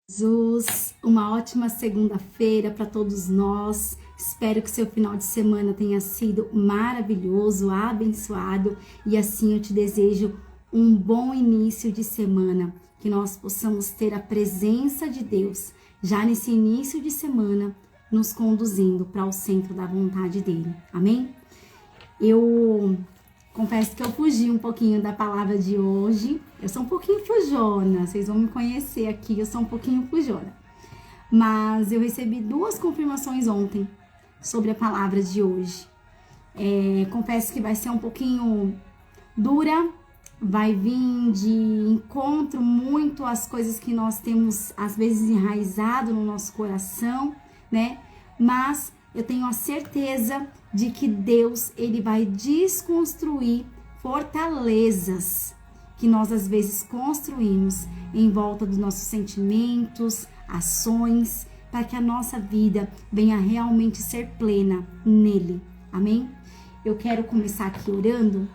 Jesus, uma ótima segunda-feira para todos nós. Espero que seu final de semana tenha sido maravilhoso, abençoado, e assim eu te desejo um bom início de semana, que nós possamos ter a presença de Deus já nesse início de semana, nos conduzindo para o centro da vontade dele. Amém? Eu confesso que eu fugi um pouquinho da palavra de hoje. Eu sou um pouquinho fujona, vocês vão me conhecer aqui, eu sou um pouquinho fujona. Mas eu recebi 2 confirmações ontem sobre a palavra de hoje. Confesso que vai ser um pouquinho dura, vai vir de encontro muito às coisas que nós temos, às vezes, enraizado no nosso coração, né? Mas eu tenho a certeza de que Deus, ele vai desconstruir fortalezas que nós às vezes construímos em volta dos nossos sentimentos, ações, para que a nossa vida venha realmente ser plena nele. Amém? Eu quero começar aqui orando,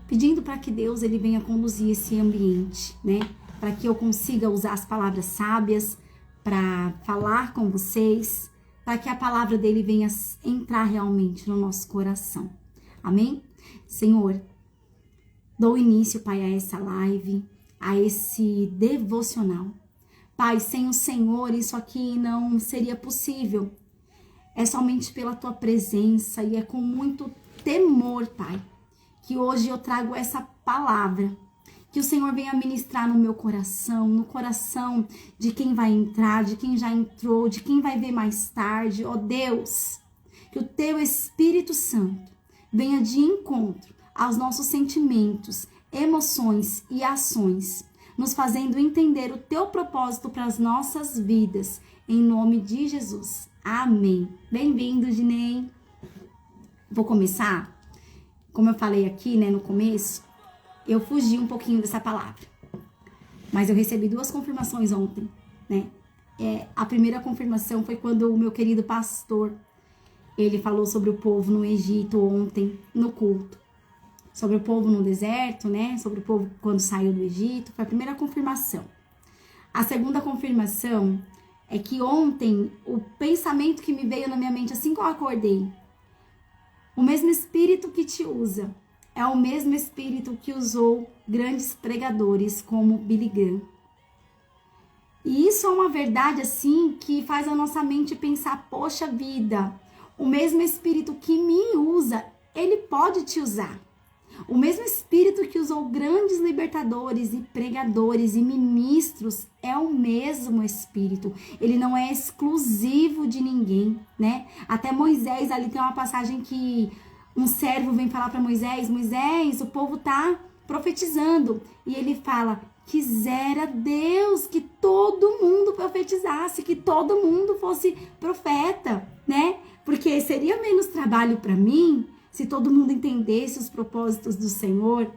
pedindo para que Deus ele venha conduzir esse ambiente, né? Para que eu consiga usar as palavras sábias para falar com vocês, para que a palavra dele venha entrar realmente no nosso coração. Amém? Senhor, dou início, Pai, a essa live, a esse devocional. Pai, sem o Senhor isso aqui não seria possível. É somente pela Tua presença e é com muito temor, Pai, que hoje eu trago essa palavra. Que o Senhor venha ministrar no meu coração, no coração de quem vai entrar, de quem já entrou, de quem vai ver mais tarde. Ó Deus, que o Teu Espírito Santo venha de encontro aos nossos sentimentos, emoções e ações, nos fazendo entender o Teu propósito para as nossas vidas, em nome de Jesus. Amém. Bem-vindo, Ginei. Vou começar, como eu falei aqui, né, no começo, eu fugi um pouquinho dessa palavra, mas eu recebi 2 confirmações ontem, né? A primeira confirmação foi quando o meu querido pastor, ele falou sobre o povo no Egito ontem, no culto. Sobre o povo no deserto, né? Sobre o povo quando saiu do Egito. Foi a primeira confirmação. A segunda confirmação é que ontem, o pensamento que me veio na minha mente assim que eu acordei, o mesmo Espírito que te usa, é o mesmo Espírito que usou grandes pregadores como Billy Graham. E isso é uma verdade assim que faz a nossa mente pensar, poxa vida, o mesmo Espírito que me usa, ele pode te usar. O mesmo Espírito que usou grandes libertadores e pregadores e ministros é o mesmo Espírito. Ele não é exclusivo de ninguém, né? Até Moisés, ali tem uma passagem que um servo vem falar para Moisés, Moisés, o povo tá profetizando. E ele fala, quisera Deus que todo mundo profetizasse, que todo mundo fosse profeta, né? Porque seria menos trabalho para mim se todo mundo entendesse os propósitos do Senhor.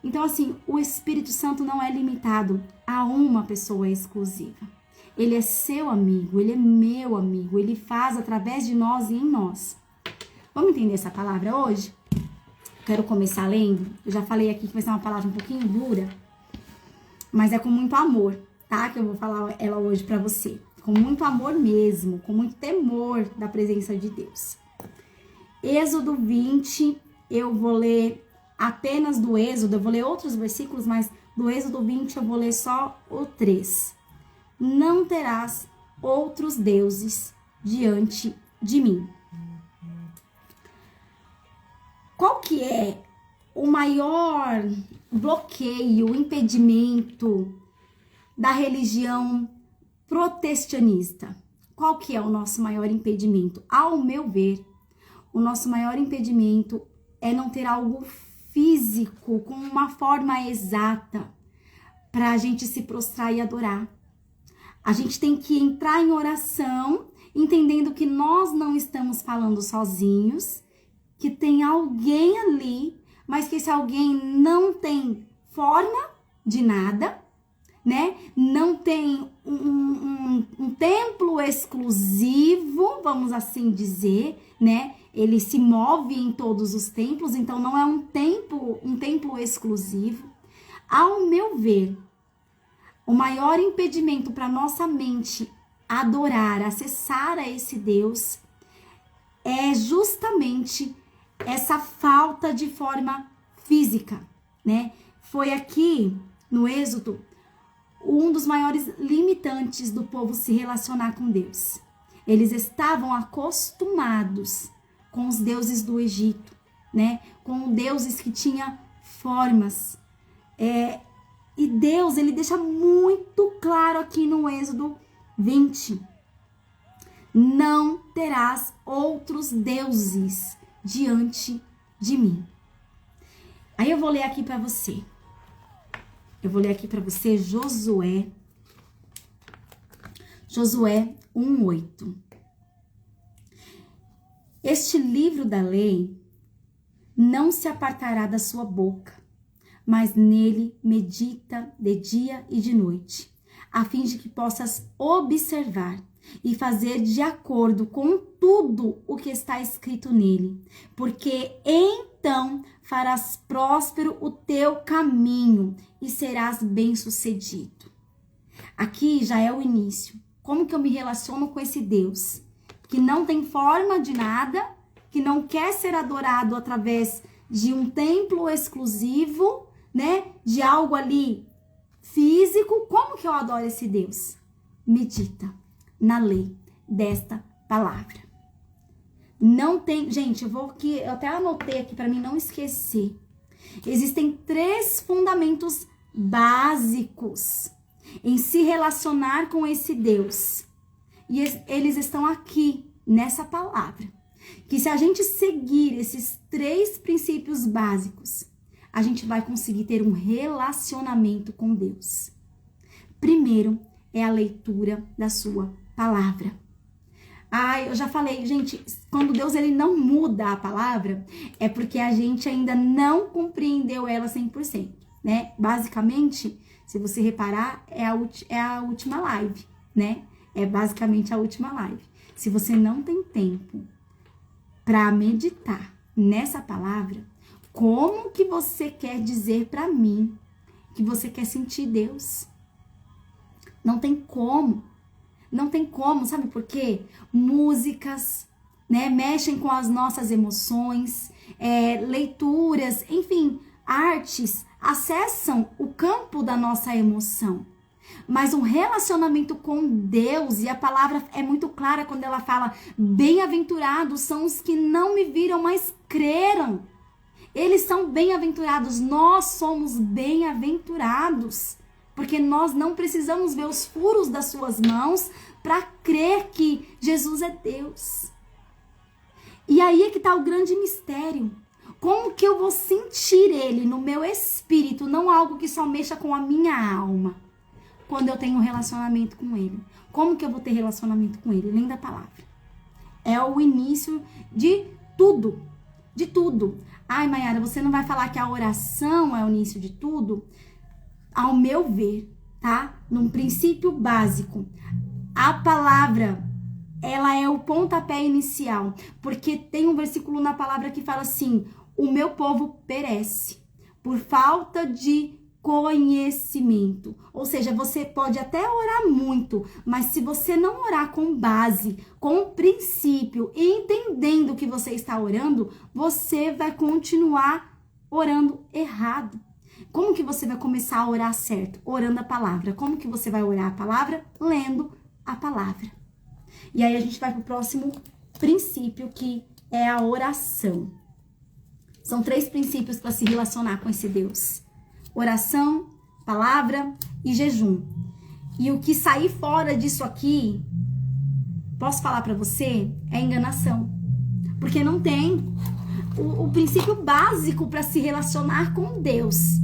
Então, assim, o Espírito Santo não é limitado a uma pessoa exclusiva. Ele é seu amigo, ele é meu amigo, ele faz através de nós e em nós. Vamos entender essa palavra hoje? Quero começar lendo. Eu já falei aqui que vai ser uma palavra um pouquinho dura, mas é com muito amor, tá? Que eu vou falar ela hoje pra você. Com muito amor mesmo, com muito temor da presença de Deus. Êxodo 20, eu vou ler apenas do Êxodo, eu vou ler outros versículos, mas do Êxodo 20 eu vou ler só o 3. Não terás outros deuses diante de mim. Qual que é o maior bloqueio, impedimento da religião protestanista? Qual que é o nosso maior impedimento? Ao meu ver, o nosso maior impedimento é não ter algo físico, com uma forma exata, para a gente se prostrar e adorar. A gente tem que entrar em oração, entendendo que nós não estamos falando sozinhos, que tem alguém ali, mas que esse alguém não tem forma de nada, né? Não tem um templo exclusivo, vamos assim dizer, né? Ele se move em todos os templos, então não é um templo exclusivo. Ao meu ver, O maior impedimento para nossa mente adorar, acessar a esse Deus, é justamente essa falta de forma física, né? Foi aqui no Êxodo um dos maiores limitantes do povo se relacionar com Deus. Eles estavam acostumados com os deuses do Egito, né? Com deuses que tinham formas. E Deus, ele deixa muito claro aqui no Êxodo 20. Não terás outros deuses diante de mim. Aí eu vou ler aqui para você. Josué 1:8. Este livro da lei não se apartará da sua boca, mas nele medita de dia e de noite, a fim de que possas observar e fazer de acordo com tudo o que está escrito nele, porque então farás próspero o teu caminho e serás bem-sucedido. Aqui já é o início. Como que eu me relaciono com esse Deus que não tem forma de nada, que não quer ser adorado através de um templo exclusivo, né? De algo ali físico? Como que eu adoro esse Deus? Medita na lei desta palavra. Não tem, gente, eu até anotei aqui para mim não esquecer. Existem 3 fundamentos básicos em se relacionar com esse Deus. E eles estão aqui nessa palavra. Que se a gente seguir esses 3 princípios básicos, a gente vai conseguir ter um relacionamento com Deus. Primeiro é a leitura da sua palavra. Eu já falei, gente, quando Deus ele não muda a palavra, é porque a gente ainda não compreendeu ela 100%, né? Basicamente, se você reparar, é a última live, né? É basicamente a última live. Se você não tem tempo para meditar nessa palavra, como que você quer dizer para mim que você quer sentir Deus? Não tem como. Não tem como, sabe por quê? Músicas, né, mexem com as nossas emoções, leituras, enfim, artes acessam o campo da nossa emoção. Mas um relacionamento com Deus, e a palavra é muito clara quando ela fala: bem-aventurados são os que não me viram, mas creram. Eles são bem-aventurados, nós somos bem-aventurados. Porque nós não precisamos ver os furos das suas mãos para crer que Jesus é Deus. E aí é que está o grande mistério. Como que eu vou sentir ele no meu espírito, não algo que só mexa com a minha alma, quando eu tenho um relacionamento com ele? Como que eu vou ter relacionamento com ele? Além da palavra. É o início de tudo. De tudo. Ai, Mayara, você não vai falar que a oração é o início de tudo? Ao meu ver, tá? Num princípio básico, a palavra, ela é o pontapé inicial, porque tem um versículo na palavra que fala assim: o meu povo perece por falta de conhecimento. Ou seja, você pode até orar muito, mas se você não orar com base, com princípio, e entendendo o que você está orando, você vai continuar orando errado. Como que você vai começar a orar certo? Orando a palavra. Como que você vai orar a palavra? Lendo a palavra. E aí a gente vai para o próximo princípio, que é a oração. São 3 princípios para se relacionar com esse Deus: oração, palavra e jejum. E o que sair fora disso aqui, posso falar para você, é enganação. Porque não tem o princípio básico para se relacionar com Deus.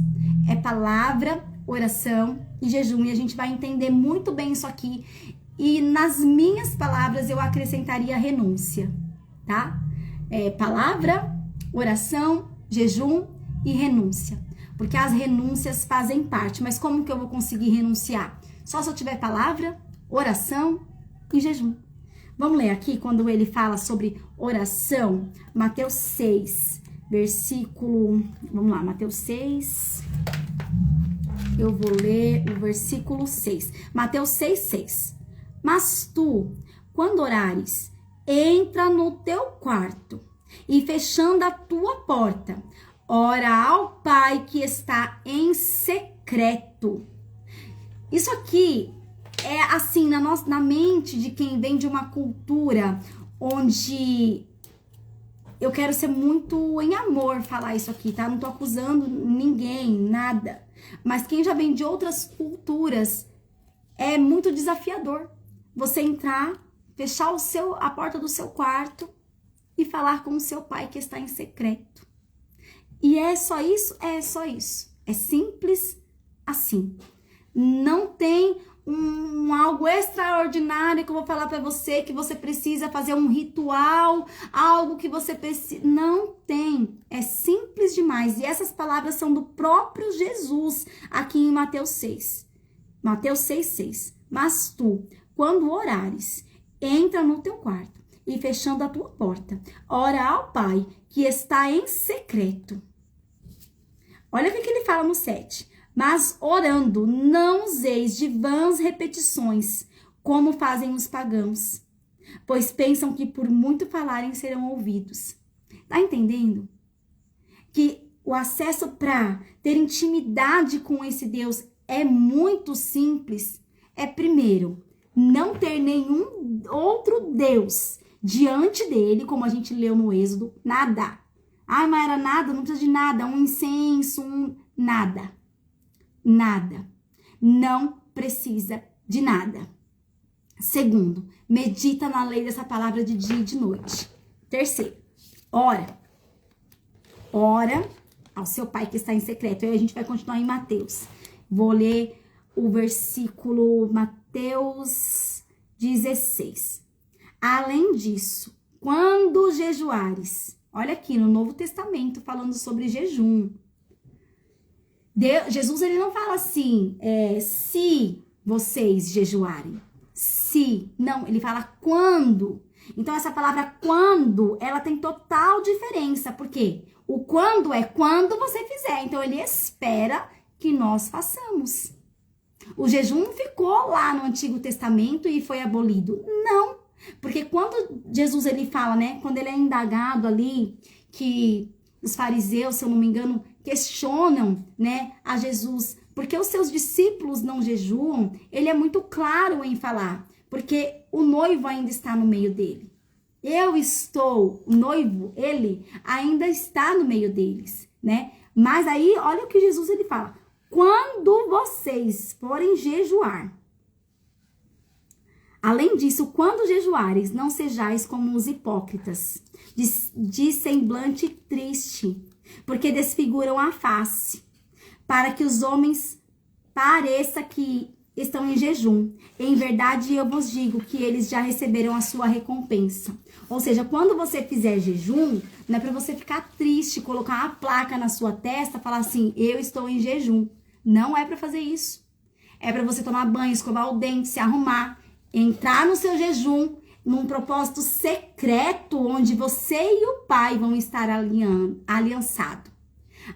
É palavra, oração e jejum. E a gente vai entender muito bem isso aqui. E nas minhas palavras eu acrescentaria renúncia, tá? Palavra, oração, jejum e renúncia. Porque as renúncias fazem parte. Mas como que eu vou conseguir renunciar? Só se eu tiver palavra, oração e jejum. Vamos ler aqui quando ele fala sobre oração. Mateus 6, versículo... Vamos lá, Mateus 6. eu vou ler o versículo 6. Mateus 6:6. Mas tu, quando orares, entra no teu quarto e fechando a tua porta, ora ao Pai que está em secreto. Isso aqui é assim, na mente de quem vem de uma cultura onde eu quero ser muito em amor falar isso aqui, tá? Não tô acusando ninguém, nada. Mas quem já vem de outras culturas, é muito desafiador você entrar, fechar a porta do seu quarto e falar com o seu pai que está em secreto. E é só isso? É só isso. É simples assim. Não tem algo extraordinário que eu vou falar para você, que você precisa fazer um ritual, algo que você precisa. Não tem. É simples demais. E essas palavras são do próprio Jesus aqui em Mateus 6. Mateus 6:6. Mas tu, quando orares, entra no teu quarto e fechando a tua porta, ora ao Pai que está em secreto. Olha o que ele fala no 7. Mas orando, não useis de vãs repetições, como fazem os pagãos, pois pensam que por muito falarem serão ouvidos. Tá entendendo? Que o acesso para ter intimidade com esse Deus é muito simples. É primeiro, não ter nenhum outro Deus diante dele, como a gente leu no Êxodo, nada. Ai, mas era nada, não precisa de nada, um incenso, nada. Nada. Não precisa de nada. Segundo, medita na lei dessa palavra de dia e de noite. Terceiro, ora. Ora ao seu pai que está em secreto. Aí a gente vai continuar em Mateus. Vou ler o versículo Mateus 16. Além disso, quando jejuares, olha aqui no Novo Testamento falando sobre jejum. Jesus, ele não fala assim, se vocês jejuarem. Se, não, ele fala quando. Então, essa palavra quando, ela tem total diferença. Por quê? O quando é quando você fizer. Então, ele espera que nós façamos. O jejum não ficou lá no Antigo Testamento e foi abolido. Não. Porque quando Jesus, ele fala, né? Quando ele é indagado ali, que os fariseus, se eu não me engano, questionam, né, a Jesus, porque os seus discípulos não jejuam, ele é muito claro em falar, porque o noivo ainda está no meio dele. O noivo, ele ainda está no meio deles, né? Mas aí, olha o que Jesus, ele fala, quando vocês forem jejuar, além disso, quando jejuares, não sejais como os hipócritas, de semblante triste, porque desfiguram a face, para que os homens pareça que estão em jejum. Em verdade, eu vos digo que eles já receberam a sua recompensa. Ou seja, quando você fizer jejum, não é para você ficar triste, colocar uma placa na sua testa, falar assim, eu estou em jejum. Não é para fazer isso. É para você tomar banho, escovar o dente, se arrumar, entrar no seu jejum, num propósito secreto, onde você e o Pai vão estar aliançados.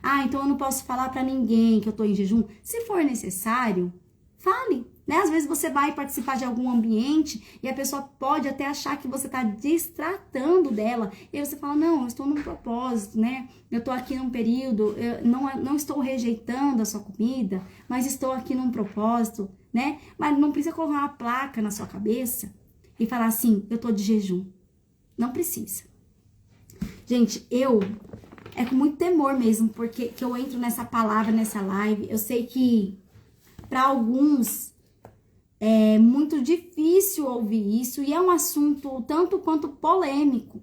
Ah, então eu não posso falar para ninguém que eu tô em jejum. Se for necessário, fale, né? Às vezes você vai participar de algum ambiente e a pessoa pode até achar que você tá distratando dela. E aí você fala, não, eu estou num propósito, né? Eu tô aqui num período, eu não estou rejeitando a sua comida, mas estou aqui num propósito, né? Mas não precisa colocar uma placa na sua cabeça e falar assim, eu tô de jejum. Não precisa. Gente, é com muito temor mesmo, porque que eu entro nessa palavra, nessa live. Eu sei que para alguns é muito difícil ouvir isso e é um assunto tanto quanto polêmico.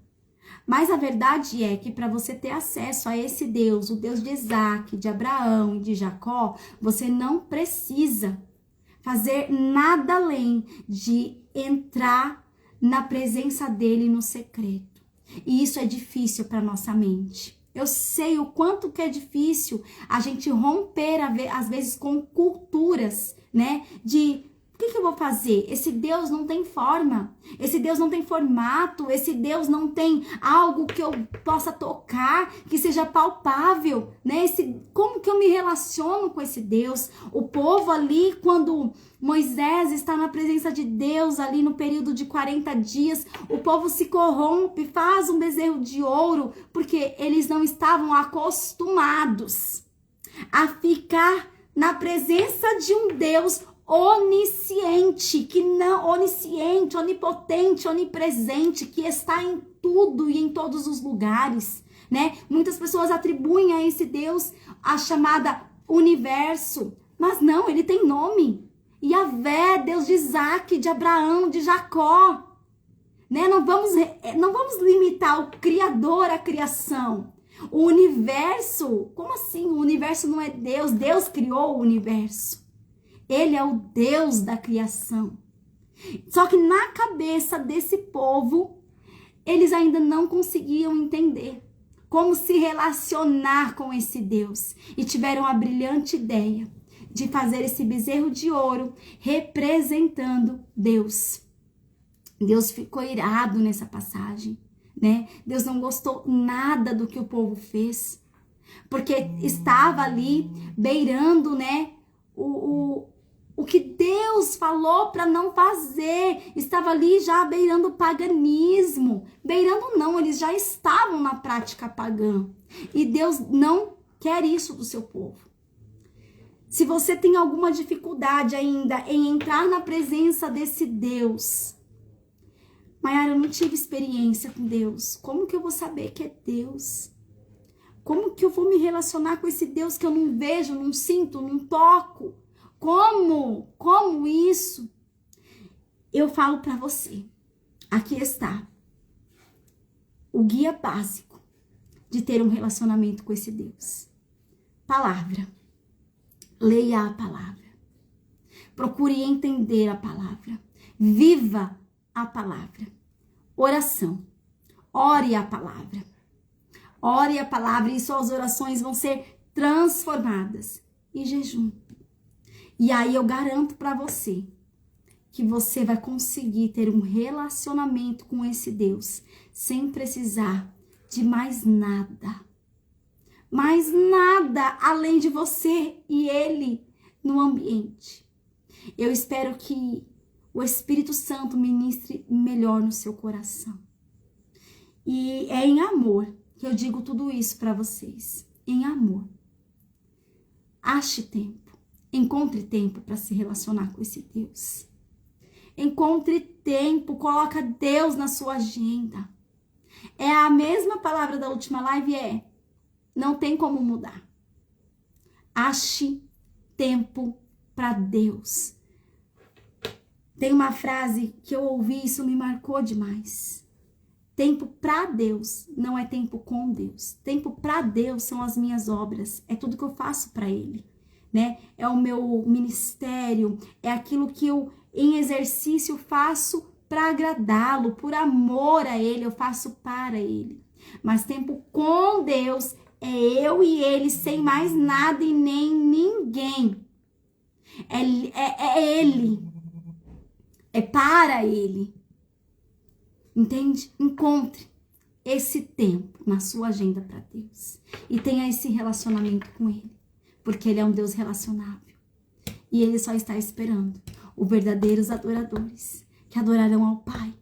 Mas a verdade é que para você ter acesso a esse Deus, o Deus de Isaac, de Abraão e de Jacó, você não precisa fazer nada além de entrar na presença dele no secreto. E isso é difícil para nossa mente. Eu sei o quanto que é difícil a gente romper, às vezes, com culturas, né? De que eu vou fazer? Esse Deus não tem forma, esse Deus não tem formato, esse Deus não tem algo que eu possa tocar, que seja palpável, né? Como que eu me relaciono com esse Deus? O povo ali, quando Moisés está na presença de Deus ali no período de 40 dias, o povo se corrompe, faz um bezerro de ouro, porque eles não estavam acostumados a ficar na presença de um Deus onisciente, onisciente, onipotente, onipresente, que está em tudo e em todos os lugares, né? Muitas pessoas atribuem a esse Deus a chamada universo, mas não, ele tem nome. Yahvé, Deus de Isaac, de Abraão, de Jacó, né? Não vamos limitar o Criador à criação. O universo, como assim? O universo não é Deus, Deus criou o universo. Ele é o Deus da criação. Só que na cabeça desse povo, eles ainda não conseguiam entender como se relacionar com esse Deus. E tiveram a brilhante ideia de fazer esse bezerro de ouro representando Deus. Deus ficou irado nessa passagem, né? Deus não gostou nada do que o povo fez, porque estava ali beirando, né, o que Deus falou para não fazer, estava ali já beirando o paganismo. Beirando não, eles já estavam na prática pagã. E Deus não quer isso do seu povo. Se você tem alguma dificuldade ainda em entrar na presença desse Deus, Maiara, eu não tive experiência com Deus. Como que eu vou saber que é Deus? Como que eu vou me relacionar com esse Deus que eu não vejo, não sinto, não toco? Como isso? Eu falo para você. Aqui está o guia básico de ter um relacionamento com esse Deus. Palavra. Leia a palavra. Procure entender a palavra. Viva a palavra. Oração. Ore a palavra. Ore a palavra e suas orações vão ser transformadas. E jejum. E aí eu garanto para você que você vai conseguir ter um relacionamento com esse Deus sem precisar de mais nada. Mais nada além de você e ele no ambiente. Eu espero que o Espírito Santo ministre melhor no seu coração. E é em amor que eu digo tudo isso para vocês. Em amor. Ache tempo. Encontre tempo para se relacionar com esse Deus. Encontre tempo, coloca Deus na sua agenda. É a mesma palavra da última live, não tem como mudar. Ache tempo para Deus. Tem uma frase que eu ouvi, isso me marcou demais. Tempo para Deus não é tempo com Deus. Tempo para Deus são as minhas obras, é tudo que eu faço para Ele, né? É o meu ministério, é aquilo que eu em exercício faço para agradá-lo, por amor a Ele, eu faço para Ele. Mas tempo com Deus é eu e Ele, sem mais nada e nem ninguém. É Ele, é para Ele. Entende? Encontre esse tempo na sua agenda para Deus e tenha esse relacionamento com Ele, porque Ele é um Deus relacionável e Ele só está esperando os verdadeiros adoradores que adorarão ao Pai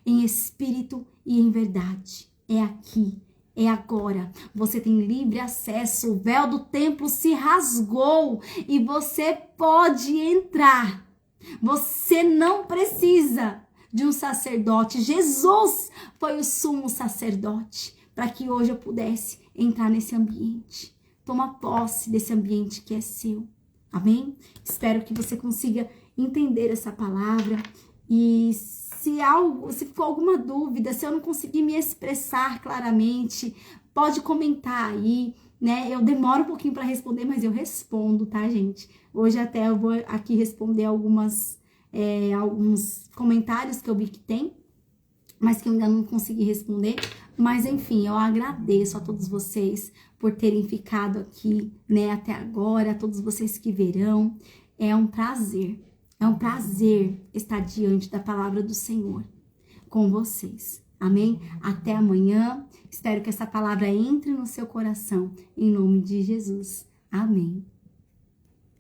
em espírito e em verdade. É aqui, é agora. Você tem livre acesso, o véu do templo se rasgou e você pode entrar. Você não precisa de um sacerdote. Jesus foi o sumo sacerdote para que hoje eu pudesse entrar nesse ambiente. Toma posse desse ambiente que é seu. Amém? Espero que você consiga entender essa palavra e se ficou alguma dúvida, se eu não conseguir me expressar claramente, pode comentar aí, né? Eu demoro um pouquinho para responder, mas eu respondo, tá, gente? Hoje até eu vou aqui responder alguns comentários que eu vi que tem, mas que eu ainda não consegui responder. Mas enfim, eu agradeço a todos vocês por terem ficado aqui, né, até agora, a todos vocês que verão. É um prazer É um prazer estar diante da palavra do Senhor com vocês. Amém? Até amanhã. Espero que essa palavra entre no seu coração, em nome de Jesus. Amém.